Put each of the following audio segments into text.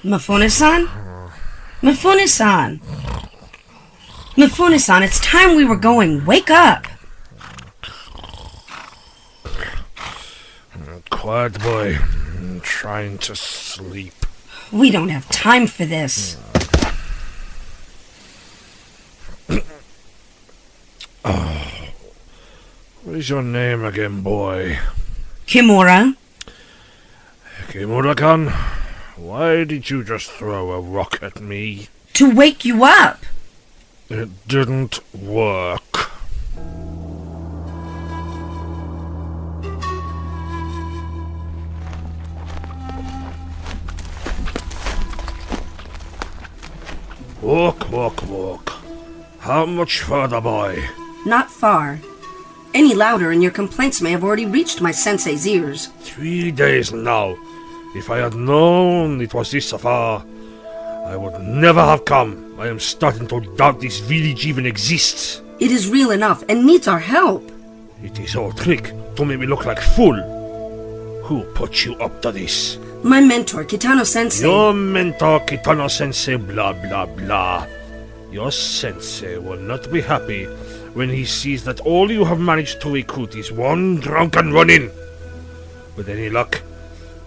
Mifune-san? Mifune-san! Mifune-san, it's time we were going. Wake up! Quiet, boy. I'm trying to sleep. We don't have time for this. What is your name again, boy? Kimura? Kimura-kan, why did you just throw a rock at me? To wake you up! It didn't work. Walk. How much further, boy? Not far. Any louder and your complaints may have already reached my sensei's ears. 3 days now. If I had known it was this far, I would never have come. I am starting to doubt this village even exists. It is real enough and needs our help. It is all trick to make me look like fool. Who put you up to this? My mentor, Kitano-sensei. Your mentor, Kitano-sensei, blah blah blah. Your sensei will not be happy when he sees that all you have managed to recruit is one drunken run-in. With any luck,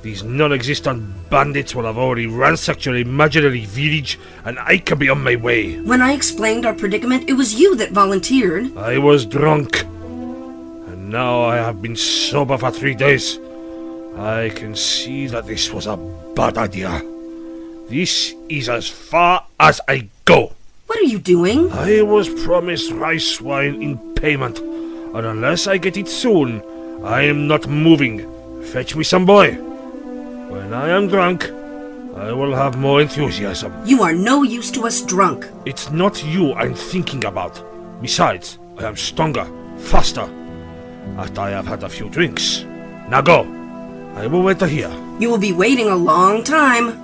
these non-existent bandits will have already ransacked your imaginary village, and I can be on my way. When I explained our predicament, it was you that volunteered. I was drunk, and now I have been sober for 3 days. I can see that this was a bad idea. This is as far as I go. What are you doing? I was promised rice wine in payment, and unless I get it soon, I am not moving. Fetch me some, boy. When I am drunk, I will have more enthusiasm. You are no use to us drunk. It's not you I'm thinking about. Besides, I am stronger, faster, after I have had a few drinks. Now go. I will wait here. You will be waiting a long time.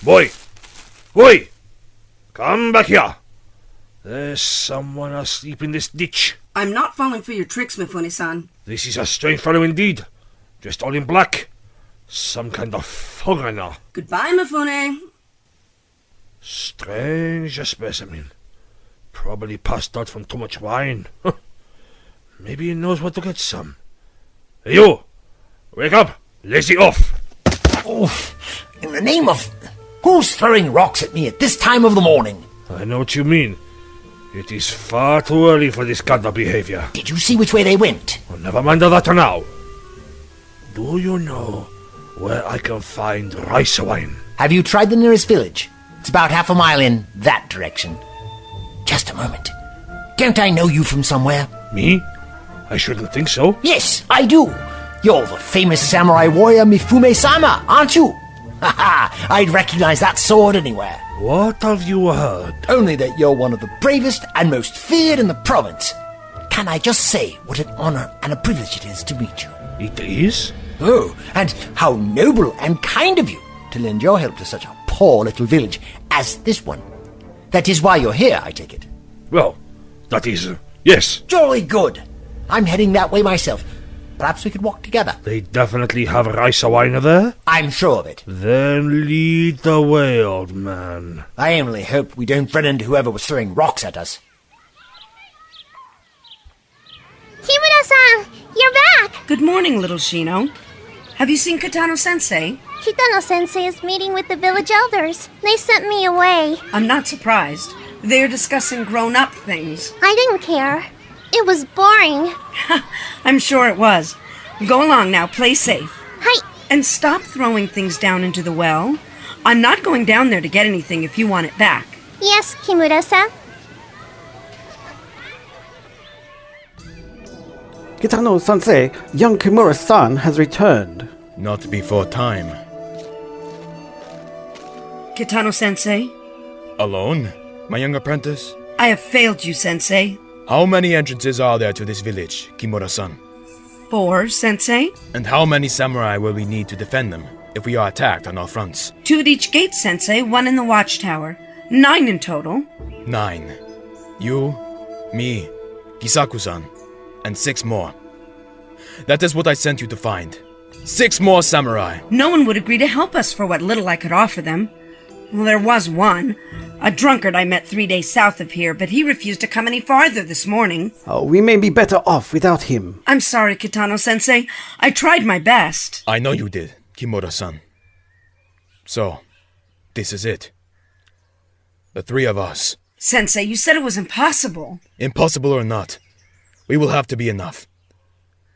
Boy! Come back here! There's someone asleep in this ditch. I'm not falling for your tricks, Mifune-san. This is a strange fellow indeed. Dressed all in black. Some kind of foreigner. Goodbye, Mifune. Strange specimen. Probably passed out from too much wine. Maybe he knows where to get some. Hey, you! Wake up! Lazy off! Oh, in the name of... Who's throwing rocks at me at this time of the morning? I know what you mean. It is far too early for this kind of behavior. Did you see which way they went? Well, never mind that now. Do you know where I can find rice wine? Have you tried the nearest village? It's about half a mile in that direction. Just a moment. Don't I know you from somewhere? Me? I shouldn't think so. Yes, I do. You're the famous samurai warrior Mifune-sama, aren't you? Ha! I'd recognize that sword anywhere. What have you heard? Only that you're one of the bravest and most feared in the province. Can I just say what an honor and a privilege it is to meet you? It is? Oh, and how noble and kind of you to lend your help to such a poor little village as this one. That is why you're here, I take it. Well, that is, yes. Jolly good. I'm heading that way myself. Perhaps we could walk together. They definitely have rice wine there? I'm sure of it. Then lead the way, old man. I only hope we don't run into whoever was throwing rocks at us. Kimura-san, you're back! Good morning, little Shino. Have you seen Kitano-sensei? Kitano-sensei is meeting with the village elders. They sent me away. I'm not surprised. They're discussing grown-up things. I didn't care. It was boring. I'm sure it was. Go along now, play safe. Hi. And stop throwing things down into the well. I'm not going down there to get anything if you want it back. Yes, Kimura-san. Kitano-sensei, young Kimura's son has returned. Not before time. Kitano-sensei? Alone? My young apprentice? I have failed you, Sensei. How many entrances are there to this village, Kimura-san? 4, Sensei. And how many samurai will we need to defend them if we are attacked on all fronts? 2 at each gate, Sensei, 1 in the watchtower. 9 in total. 9. You, me, Gisaku-san, and 6 more. That is what I sent you to find. 6 more samurai. No one would agree to help us for what little I could offer them. Well, there was one. A drunkard I met 3 days south of here, but he refused to come any farther this morning. We may be better off without him. I'm sorry, Kitano-sensei. I tried my best. I know you did, Kimura-san. So, this is it. The 3 of us. Sensei, you said it was impossible. Impossible or not, we will have to be enough.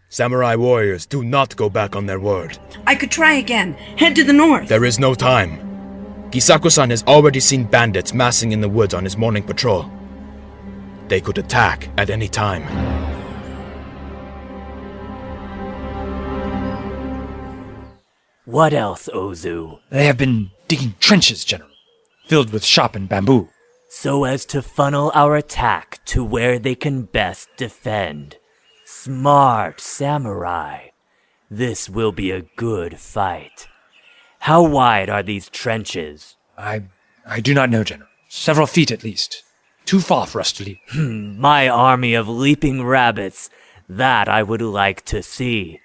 Samurai warriors do not go back on their word. I could try again. Head to the north. There is no time. Gisako-san has already seen bandits massing in the woods on his morning patrol. They could attack at any time. What else, Ozu? They have been digging trenches, General, filled with sharpened bamboo. So as to funnel our attack to where they can best defend. Smart samurai. This will be a good fight. How wide are these trenches? I do not know, General. Several feet at least. Too far for us to leap. My army of leaping rabbits. That I would like to see.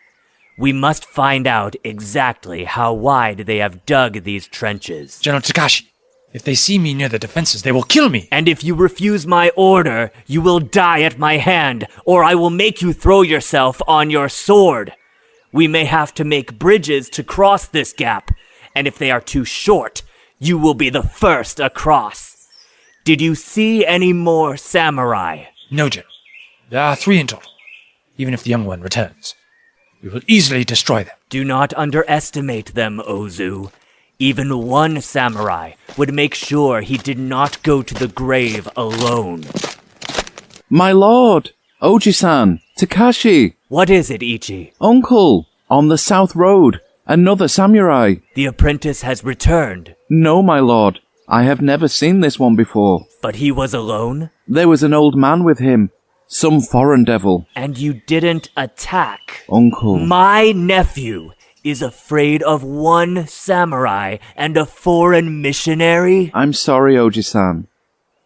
We must find out exactly how wide they have dug these trenches. General Takashi, if they see me near the defenses, they will kill me. And if you refuse my order, you will die at my hand, or I will make you throw yourself on your sword. We may have to make bridges to cross this gap, and if they are too short, you will be the first across. Did you see any more samurai? No, General. There are 3 in total. Even if the young one returns, we will easily destroy them. Do not underestimate them, Ozu. Even one samurai would make sure he did not go to the grave alone. My lord! Oji-san! Takashi! What is it, Ichi? Uncle! On the south road! Another samurai! The apprentice has returned. No, my lord. I have never seen this one before. But he was alone? There was an old man with him. Some foreign devil. And you didn't attack? Uncle. My nephew is afraid of one samurai and a foreign missionary? I'm sorry, Oji-san.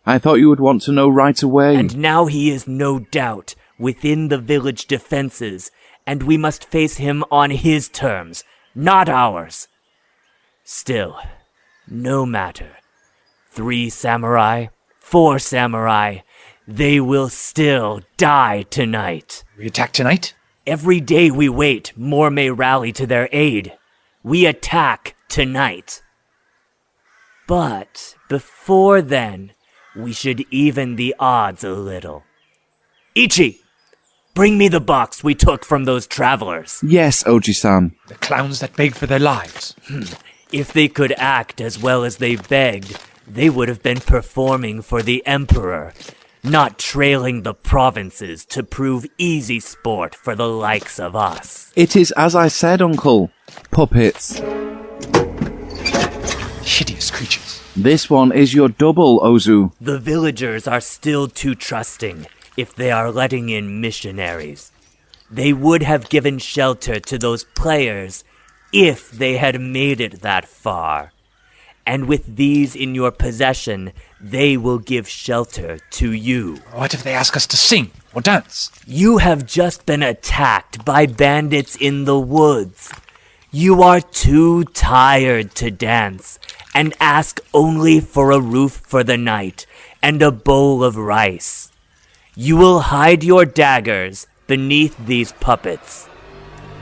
I thought you would want to know right away. And now he is no doubt within the village defenses, and we must face him on his terms, not ours. Still, no matter. 3 samurai, 4 samurai, they will still die tonight. We attack tonight? Every day we wait, more may rally to their aid. We attack tonight. But before then, we should even the odds a little. Ichi, bring me the box we took from those travelers. Yes, Oji-san. The clowns that begged for their lives. If they could act as well as they begged, they would have been performing for the Emperor, not trailing the provinces to prove easy sport for the likes of us. It is as I said, Uncle. Puppets. Hideous creatures. This one is your double, Ozu. The villagers are still too trusting if they are letting in missionaries. They would have given shelter to those players if they had made it that far. And with these in your possession, they will give shelter to you. What if they ask us to sing or dance? You have just been attacked by bandits in the woods. You are too tired to dance, and ask only for a roof for the night and a bowl of rice. You will hide your daggers beneath these puppets.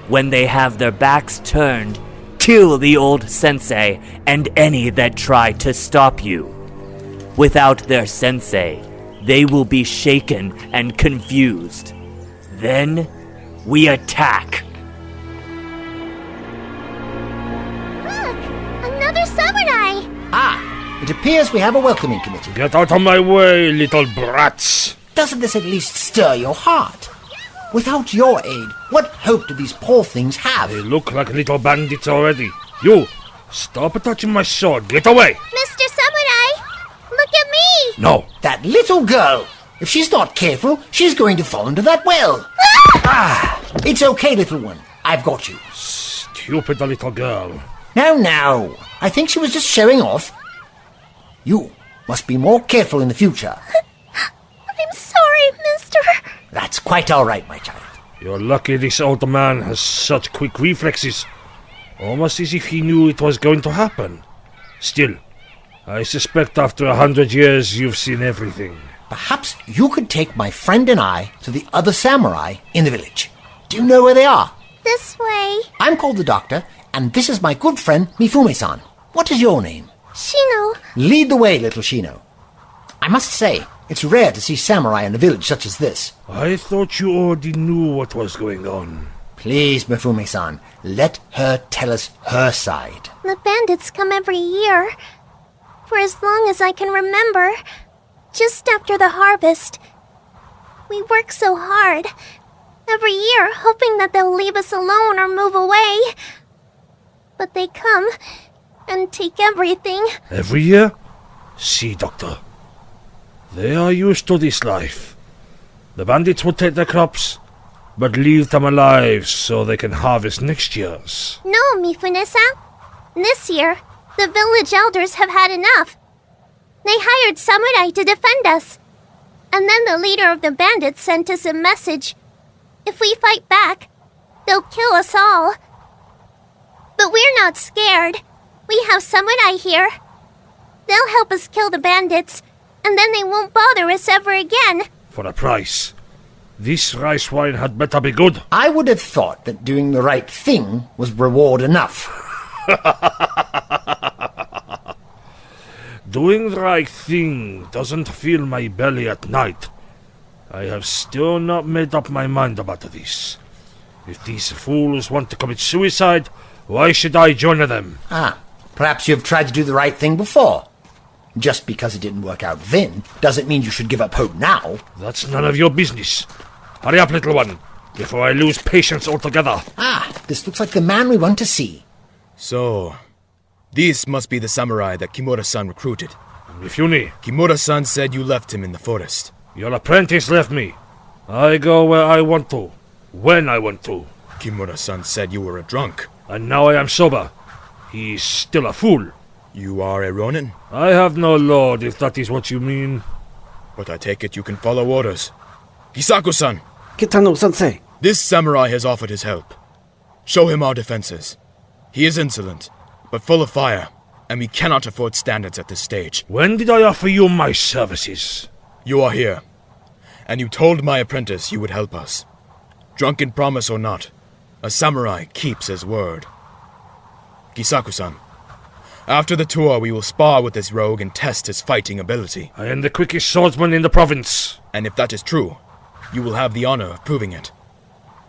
When they have their backs turned, kill the old sensei and any that try to stop you. Without their sensei, they will be shaken and confused. Then, we attack. Look! Another samurai! Ah, it appears we have a welcoming committee. Get out of my way, little brats! Doesn't this at least stir your heart? Without your aid, what hope do these poor things have? They look like little bandits already. You! Stop touching my sword! Get away! Mr. Samurai! Look at me! No! That little girl! If she's not careful, she's going to fall into that well. It's okay, little one. I've got you. Stupid little girl. Now. I think she was just showing off. You must be more careful in the future. I'm sorry, mister. That's quite all right, my child. You're lucky this old man has such quick reflexes. Almost as if he knew it was going to happen. Still, I suspect after 100 years you've seen everything. Perhaps you could take my friend and I to the other samurai in the village. Do you know where they are? This way. I'm called the Doctor, and this is my good friend Mifune-san. What is your name? Shino. Lead the way, little Shino. I must say, it's rare to see samurai in a village such as this. I thought you already knew what was going on. Please, Mifune-san, let her tell us her side. The bandits come every year. For as long as I can remember. Just after the harvest. We work so hard. Every year, hoping that they'll leave us alone or move away. But they come and take everything. Every year? See, Doctor. They are used to this life. The bandits will take their crops, but leave them alive so they can harvest next year's. No, Mifune-san. This year, the village elders have had enough. They hired samurai to defend us. And then the leader of the bandits sent us a message. If we fight back, they'll kill us all. But we're not scared. We have samurai here. They'll help us kill the bandits, and then they won't bother us ever again. For a price. This rice wine had better be good. I would have thought that doing the right thing was reward enough. Doing the right thing doesn't fill my belly at night. I have still not made up my mind about this. If these fools want to commit suicide, why should I join them? Perhaps you've tried to do the right thing before. Just because it didn't work out then, doesn't mean you should give up hope now. That's none of your business. Hurry up, little one, before I lose patience altogether. This looks like the man we want to see. So, these must be the samurai that Kimura-san recruited. Mifune, Kimura-san said you left him in the forest. your apprentice left me. I go where I want to, when I want to. Kimura-san said you were a drunk. And now I am sober. He's still a fool. You are a ronin? I have no lord, if that is what you mean. But I take it you can follow orders. Kisako-san! Kitano-sensei. This samurai has offered his help. Show him our defenses. He is insolent, but full of fire, and we cannot afford standards at this stage. When did I offer you my services? You are here, and you told my apprentice you would help us. Drunken promise or not, a samurai keeps his word. Kisako-san, after the tour we will spar with this rogue and test his fighting ability. I am the quickest swordsman in the province. And if that is true, you will have the honor of proving it.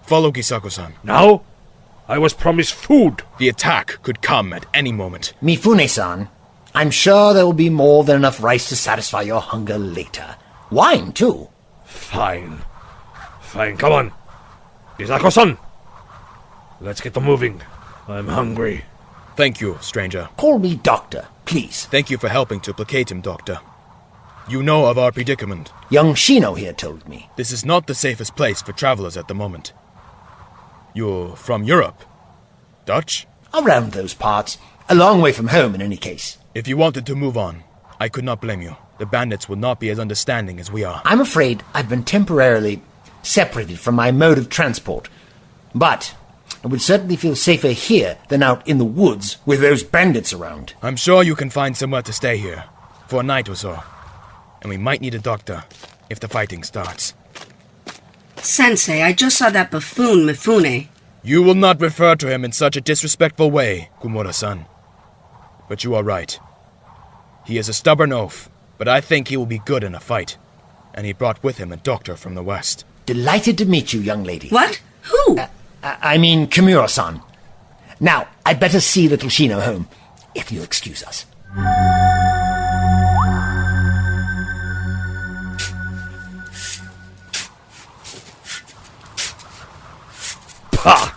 Follow Kisako-san. Now? I was promised food. The attack could come at any moment. Mifune-san, I'm sure there will be more than enough rice to satisfy your hunger later. Wine, too. Fine. Fine, come on. Kisako-san. Let's get moving. I'm hungry. Thank you, stranger. Call me Doctor, please. Thank you for helping to placate him, Doctor. You know of our predicament. Young Shino here told me. This is not the safest place for travelers at the moment. You're from Europe? Dutch? Around those parts. A long way from home, in any case. If you wanted to move on, I could not blame you. The bandits would not be as understanding as we are. I'm afraid I've been temporarily separated from my mode of transport. But I would certainly feel safer here than out in the woods with those bandits around. I'm sure you can find somewhere to stay here, for a night or so. And we might need a doctor if the fighting starts. Sensei, I just saw that buffoon Mifune. You will not refer to him in such a disrespectful way, Kumura-san. But you are right. He is a stubborn oaf, but I think he will be good in a fight. And he brought with him a doctor from the west. Delighted to meet you, young lady. What? Who? I mean Kimura-san. Now, I'd better see little Shino home, if you'll excuse us. Pah!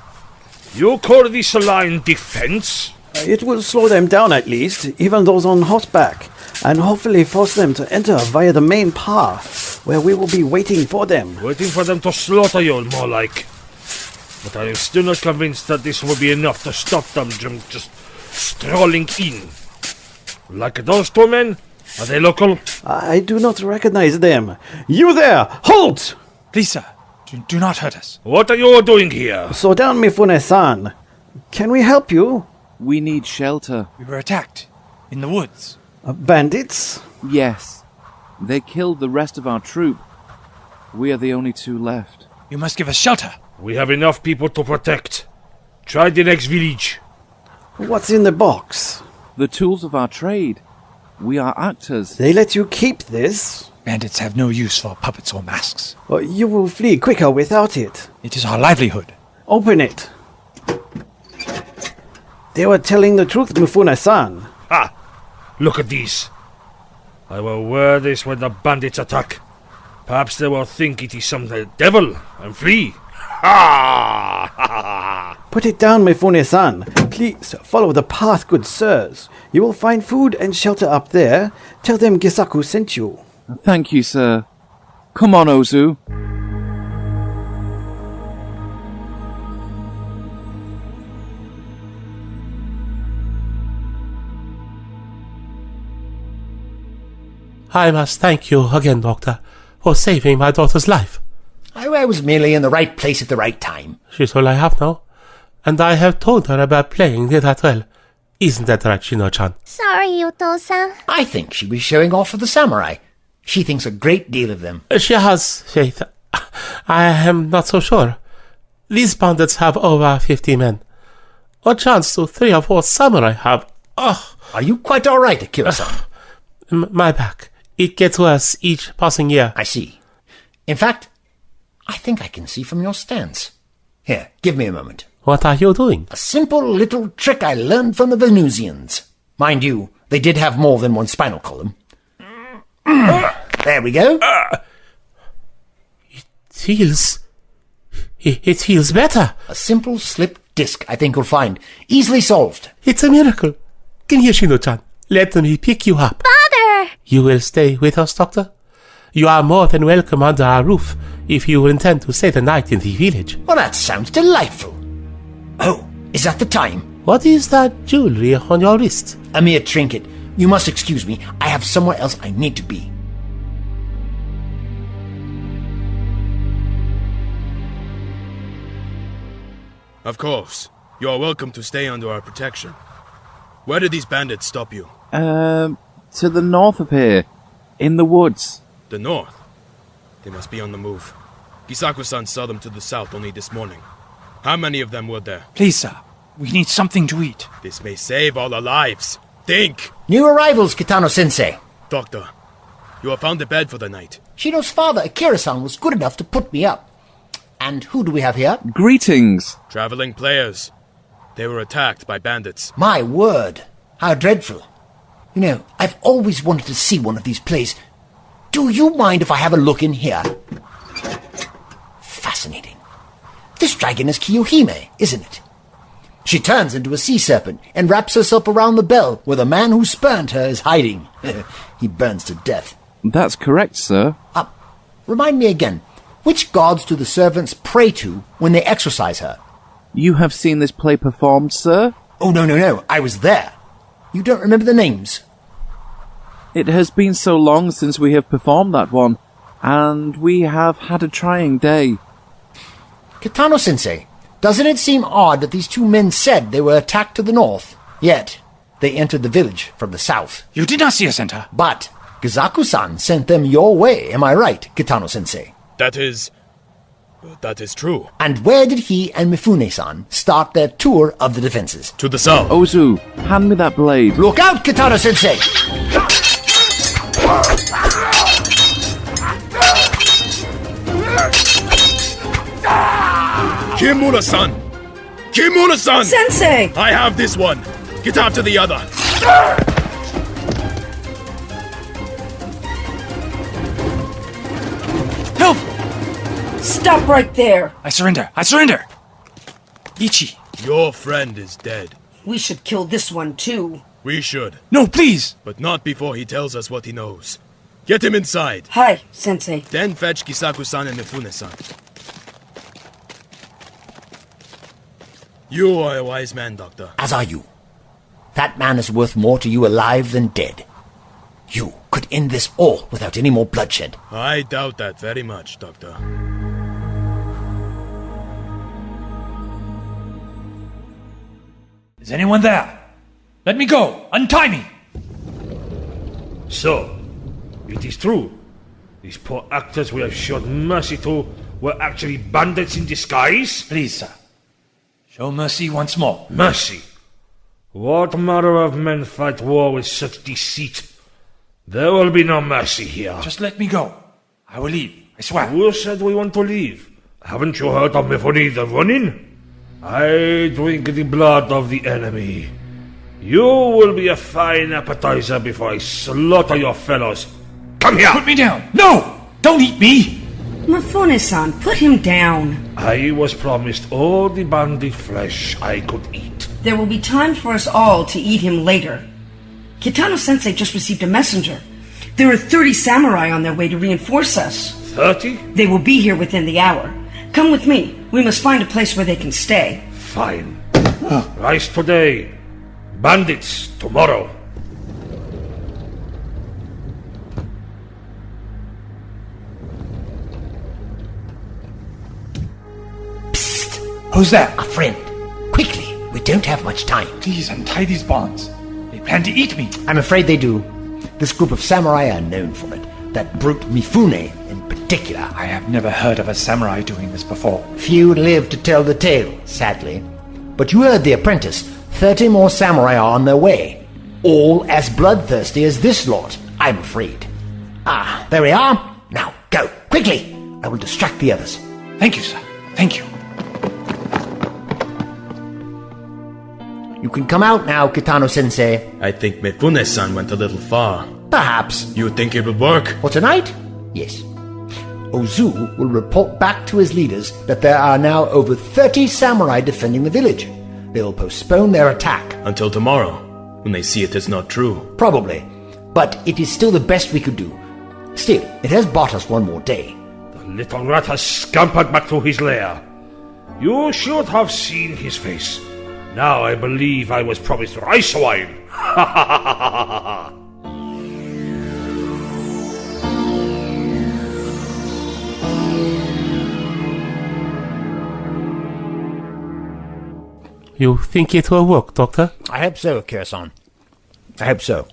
You call this a line defense? It will slow them down at least, even those on horseback, and hopefully force them to enter via the main path, where we will be waiting for them. Waiting for them to slaughter you, more like. But I am still not convinced that this will be enough to stop them from just strolling in. Like those two men? Are they local? I do not recognize them. You there! Halt! Please, sir, Do not hurt us. What are you doing here? So down, Mifune-san. Can we help you? We need shelter. We were attacked. In the woods. Bandits? Yes. They killed the rest of our troop. We are the only two left. You must give us shelter. We have enough people to protect. Try the next village. What's in the box? The tools of our trade. We are actors. They let you keep this? Bandits have no use for puppets or masks. Well, you will flee quicker without it. It is our livelihood. Open it. They were telling the truth, Mifune-san. Ah! Look at these. I will wear this when the bandits attack. Perhaps they will think it is some devil and flee. Ha! Put it down, Mifune-san. Please follow the path, good sirs. You will find food and shelter up there. Tell them Gisaku sent you. Thank you, sir. Come on, Ozu. I must thank you again, Doctor, for saving my daughter's life. I was merely in the right place at the right time. She's all I have now, and I have told her about playing that well. Isn't that right, Shino-chan? Sorry, Yuto-san. I think she was showing off for the samurai. She thinks a great deal of them. She has faith. I am not so sure. These bandits have over 50 men. What chance do 3 or 4 samurai have? Oh, Are you quite all right, Akira-san? my back. It gets worse each passing year. I see. In fact, I think I can see from your stance. Here, give me a moment. What are you doing? A simple little trick I learned from the Venusians. Mind you, they did have more than one spinal column. There we go. It feels better. A simple slip disc, I think you'll find. Easily solved. It's a miracle. Come here, Shino-chan. Let me pick you up. Father! You will stay with us, Doctor? You are more than welcome under our roof if you intend to stay the night in the village. Well, that sounds delightful. Oh, is that the time? What is that jewelry on your wrist? A mere trinket. You must excuse me. I have somewhere else I need to be. Of course. You are welcome to stay under our protection. Where did these bandits stop you? To the north of here. In the woods. The north? They must be on the move. Gisaku-san saw them to the south only this morning. How many of them were there? Please, sir. We need something to eat. This may save all our lives. Think! New arrivals, Kitano-sensei. Doctor, you have found a bed for the night. Shino's father, Akira-san, was good enough to put me up. And who do we have here? Greetings. Traveling players. They were attacked by bandits. My word. How dreadful. You know, I've always wanted to see one of these plays. Do you mind if I have a look in here? Fascinating. This dragon is Kiyohime, isn't it? She turns into a sea serpent and wraps herself around the bell where the man who spurned her is hiding. He burns to death. That's correct, sir. Remind me again, which gods do the servants pray to when they exorcise her? You have seen this play performed, sir? Oh, no, I was there. You don't remember the names? It has been so long since we have performed that one, and we have had a trying day. Kitano-sensei, doesn't it seem odd that these 2 men said they were attacked to the north, yet they entered the village from the south? You did not see us enter. But Gisaku-san sent them your way, am I right, Kitano-sensei? That is true. And where did he and Mifune-san start their tour of the defenses? To the south. Ozu, hand me that blade. Look out, Kitano-sensei! Kimura-san! Kimura-san! Sensei! I have this one. Get after the other. Help! Stop right there! I surrender. I surrender. Ichi. Your friend is dead. We should kill this one too. We should, No, please. but not before he tells us what he knows. Get him inside. Hi, Sensei. Then fetch Gisaku-san and Mifune-san. You are a wise man, Doctor. As are you. That man is worth more to you alive than dead. You could end this all without any more bloodshed. I doubt that very much, Doctor. Is anyone there? Let me go! Untie me! So, it is true. These poor actors we have shown mercy to were actually bandits in disguise? Please, sir. Show mercy once more. Mercy? What manner of men fight war with such deceit? There will be no mercy here. Just let me go. I will leave. I swear. Who said we want to leave? Haven't you heard of Mifuni the Running? I drink the blood of the enemy. You will be a fine appetizer before I slaughter your fellows. Come here! Put me down! No! Don't eat me! Mifune-san, put him down. I was promised all the bandit flesh I could eat. There will be time for us all to eat him later. Kitano-sensei just received a messenger. There are 30 samurai on their way to reinforce us. 30? They will be here within the hour. Come with me. We must find a place where they can stay. Fine. Rice today. Bandits tomorrow. Who's there? A friend. Quickly, we don't have much time. Please untie these bonds. They plan to eat me. I'm afraid they do. This group of samurai are known for it. That brute Mifune in particular. I have never heard of a samurai doing this before. Few live to tell the tale, sadly. But you heard the apprentice. 30 more samurai are on their way. All as bloodthirsty as this lot, I'm afraid. Ah, there we are. Now, go, quickly. I will distract the others. Thank you, sir. Thank you. You can come out now, Kitano-sensei. I think Mifune-san went a little far. Perhaps. You think it will work? For tonight? Yes. Ozu will report back to his leaders that there are now over 30 samurai defending the village. They will postpone their attack. Until tomorrow, when they see it is not true. Probably. But it is still the best we could do. Still, it has bought us one more day. The little rat has scampered back to his lair. You should have seen his face. Now I believe I was promised rice wine. Ha ha ha ha ha ha. You think it will work, Doctor? I hope so, Kira-san. I hope so.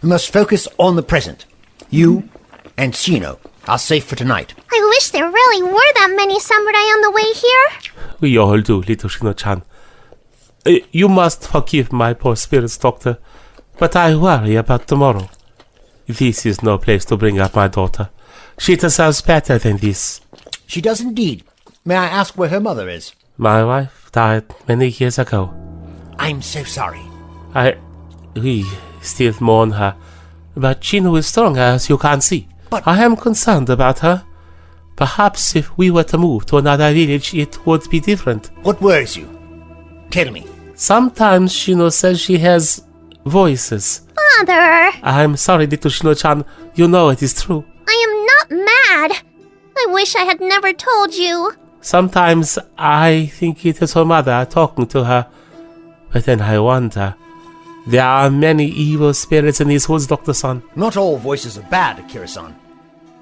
We must focus on the present. You and Shino are safe for tonight. I wish there really were that many samurai on the way here. We all do, little Shino-chan. You must forgive my poor spirits, Doctor, but I worry about tomorrow. This is no place to bring up my daughter. She deserves better than this. She does indeed. May I ask where her mother is? My wife died many years ago. I'm so sorry. We still mourn her, but Shino is strong, as you can see. But I am concerned about her. Perhaps if we were to move to another village, it would be different. What worries you? Tell me. Sometimes Shino says she has voices. Father! I'm sorry, little Shino-chan. You know it is true. I am not mad. I wish I had never told you. Sometimes I think it is her mother talking to her. But then I wonder. There are many evil spirits in these woods, Doctor-san. Not all voices are bad, Akira-san.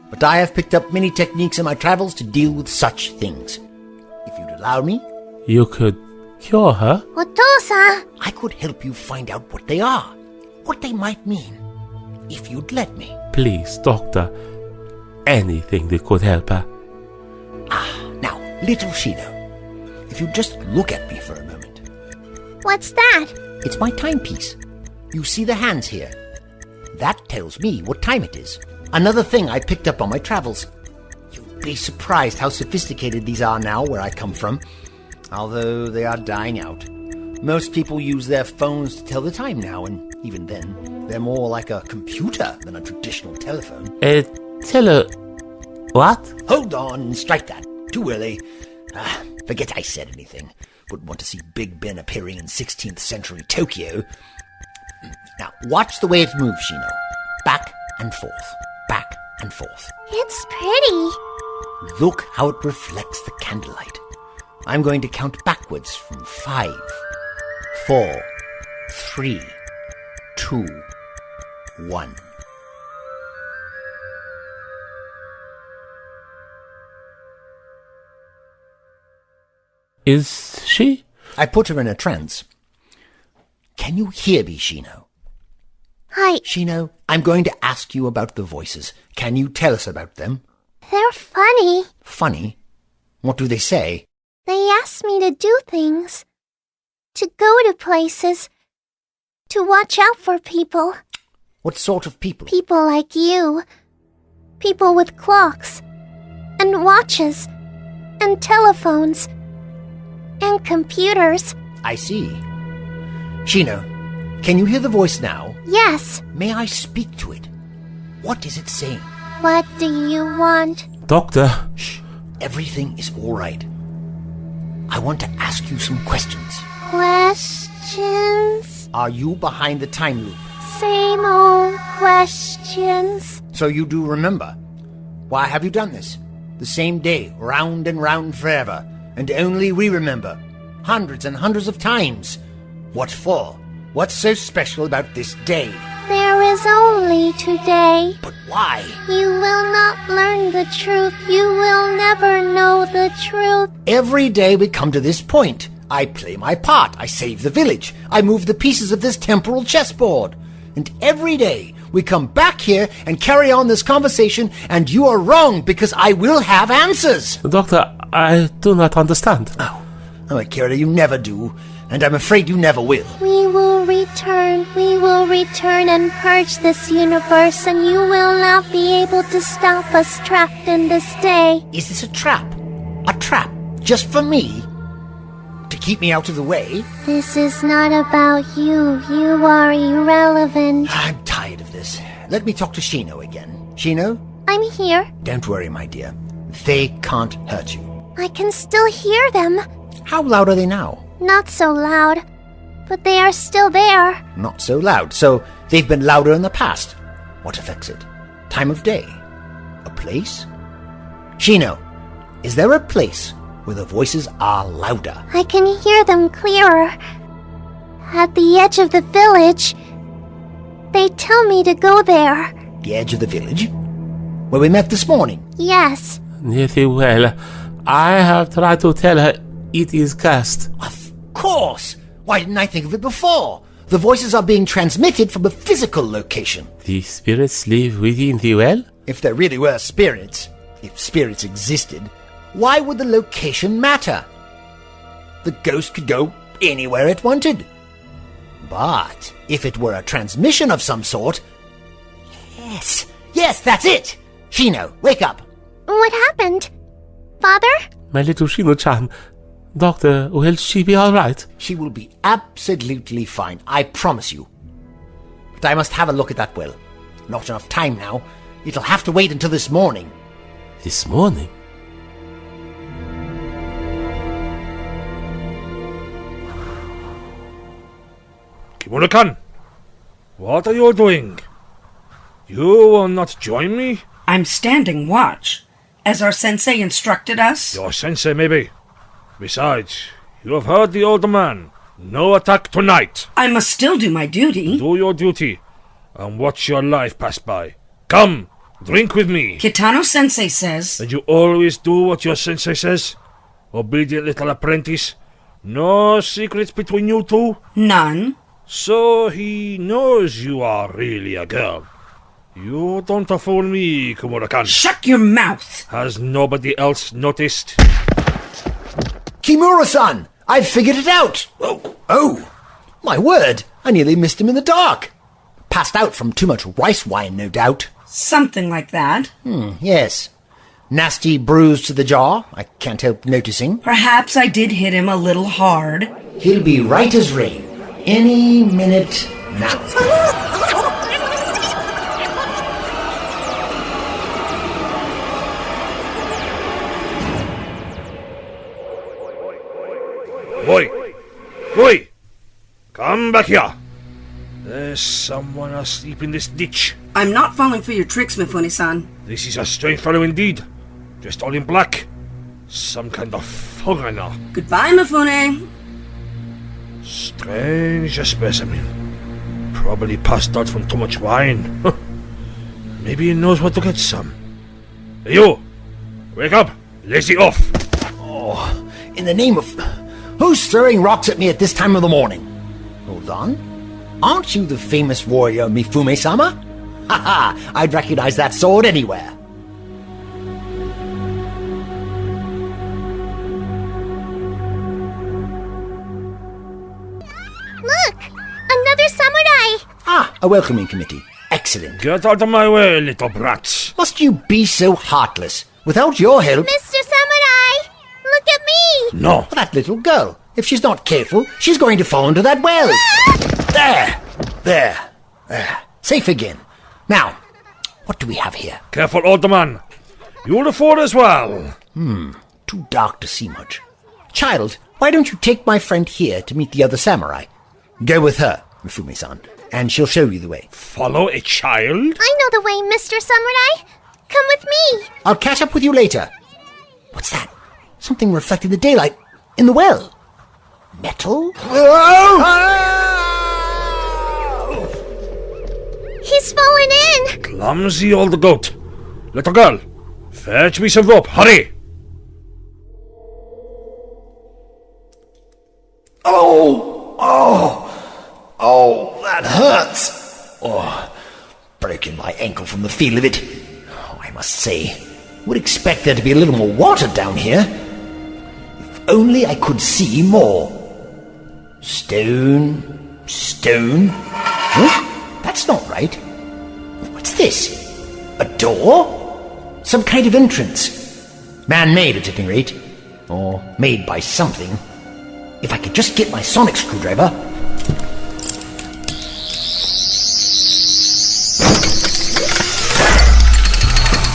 But I have picked up many techniques in my travels to deal with such things. If you'd allow me... You could cure her? Otosa! I could help you find out what they are. What they might mean. If you'd let me. Please, Doctor. Anything that could help her. Now, little Shino, if you just look at me for a moment. What's that? It's my timepiece. You see the hands here? That tells me what time it is. Another thing I picked up on my travels. You'd be surprised how sophisticated these are now where I come from. Although they are dying out. Most people use their phones to tell the time now, and even then, they're more like a computer than a traditional telephone. What? Hold on, strike that. Too early. Forget I said anything. Wouldn't want to see Big Ben appearing in 16th century Tokyo. Now, watch the way it moves, Shino. Back and forth. Back and forth. It's pretty. Look how it reflects the candlelight. I'm going to count backwards from 5, 4, 3, 2, 1. Is she? I put her in a trance. Can you hear me, Shino? Shino, I'm going to ask you about the voices. Can you tell us about them? They're funny. Funny? What do they say? They ask me to do things. To go to places. To watch out for people. What sort of people? People like you. People with clocks. And watches. And telephones. And computers. I see. Shino, can you hear the voice now? Yes. May I speak to it? What is it saying? What do you want? Doctor. Shh. Everything is all right. I want to ask you some questions. Questions? Are you behind the time loop? Same old questions. So you do remember. Why have you done this? The same day, round and round forever, and only we remember. Hundreds and hundreds of times. What for? What's so special about this day? There is only today. But why? You will not learn the truth. You will never know the truth. Every day we come to this point. I play my part. I save the village. I move the pieces of this temporal chessboard. And every day we come back here and carry on this conversation, and you are wrong because I will have answers. Doctor, I do not understand. Oh, Akira, you never do. And I'm afraid you never will. We will return and purge this universe, and you will not be able to stop us trapped in this day. Is this a trap? A trap? Just for me? To keep me out of the way? This is not about you. You are irrelevant. I'm tired of this. Let me talk to Shino again. Shino? I'm here. Don't worry, my dear. They can't hurt you. I can still hear them. How loud are they now? Not so loud, but they are still there. Not so loud, so they've been louder in the past. What affects it? Time of day? A place? Shino, is there a place where the voices are louder? I can hear them clearer. At the edge of the village. They tell me to go there. The edge of the village? Where we met this morning? Yes. Very well. I have tried to tell her it is cursed. Of course! Why didn't I think of it before? The voices are being transmitted from a physical location. The spirits live within the well? If there really were spirits, if spirits existed, why would the location matter? The ghost could go anywhere it wanted. But if it were a transmission of some sort... Yes, that's it! Shino, wake up! What happened? Father? My little Shino-chan. Doctor, will she be all right? She will be absolutely fine, I promise you. But I must have a look at that well. Not enough time now. It'll have to wait until this morning. This morning? Kimura-kan, what are you doing? You will not join me? I'm standing watch, as our sensei instructed us. Your sensei, maybe. Besides, you have heard the old man. No attack tonight. I must still do my duty. Do your duty, and watch your life pass by. Come, drink with me. Kitano sensei says... And you always do what your sensei says? Obedient little apprentice. No secrets between you two? None. So he knows you are really a girl. You don't fool me, Kimura-kan. Shut your mouth! Has nobody else noticed? Kimura-san! I've figured it out! Oh! My word! I nearly missed him in the dark! Passed out from too much rice wine, no doubt. Something like that. Yes. Nasty bruise to the jaw, I can't help noticing. Perhaps I did hit him a little hard. He'll be right as rain. Any minute now. Boy! Come back here! There's someone asleep in this ditch. I'm not falling for your tricks, Mifune-san. This is a strange fellow indeed. Dressed all in black. Some kind of foreigner. Goodbye, Mifune. Strange specimen. Probably passed out from too much wine. Maybe he knows where to get some. Hey, you! Wake up! Lazy off! Oh, in the name of... Who's throwing rocks at me at this time of the morning? Hold on. Aren't you the famous warrior Mifume-sama? Ha-ha! I'd recognize that sword anywhere. Look! Another samurai! Ah, a welcoming committee. Excellent. Get out of my way, little brats. Must you be so heartless? Without your help... Mr. Samurai! Look at me! No. That little girl. If she's not careful, she's going to fall into that well. There. Safe again. Now, what do we have here? Careful, old man. You'll afford as well. Too dark to see much. Child, why don't you take my friend here to meet the other samurai? Go with her, Mifume-san, and she'll show you the way. Follow a child? I know the way, Mr. Samurai. Come with me. I'll catch up with you later. What's that? Something reflecting the daylight in the well. Metal? He's fallen in. Clumsy old goat. Little girl, fetch me some rope. Hurry! Oh, that hurts. Breaking my ankle from the feel of it. I must say, would expect there to be a little more water down here. If only I could see more. Stone. Huh? That's not right. What's this? A door? Some kind of entrance. Man-made at any rate. Or made by something. If I could just get my sonic screwdriver...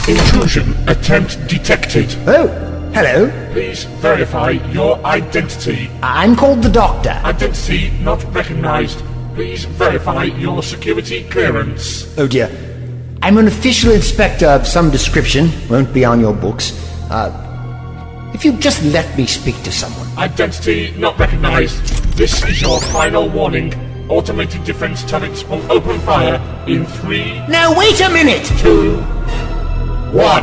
Intrusion attempt detected. Oh, hello. Please verify your identity. I'm called the Doctor. Identity not recognized. Please verify your security clearance. Oh dear. I'm an official inspector of some description. Won't be on your books. If you'd just let me speak to someone. Identity not recognized. This is your final warning. Automated defense turrets will open fire in 3... Now wait a minute! 2... 1.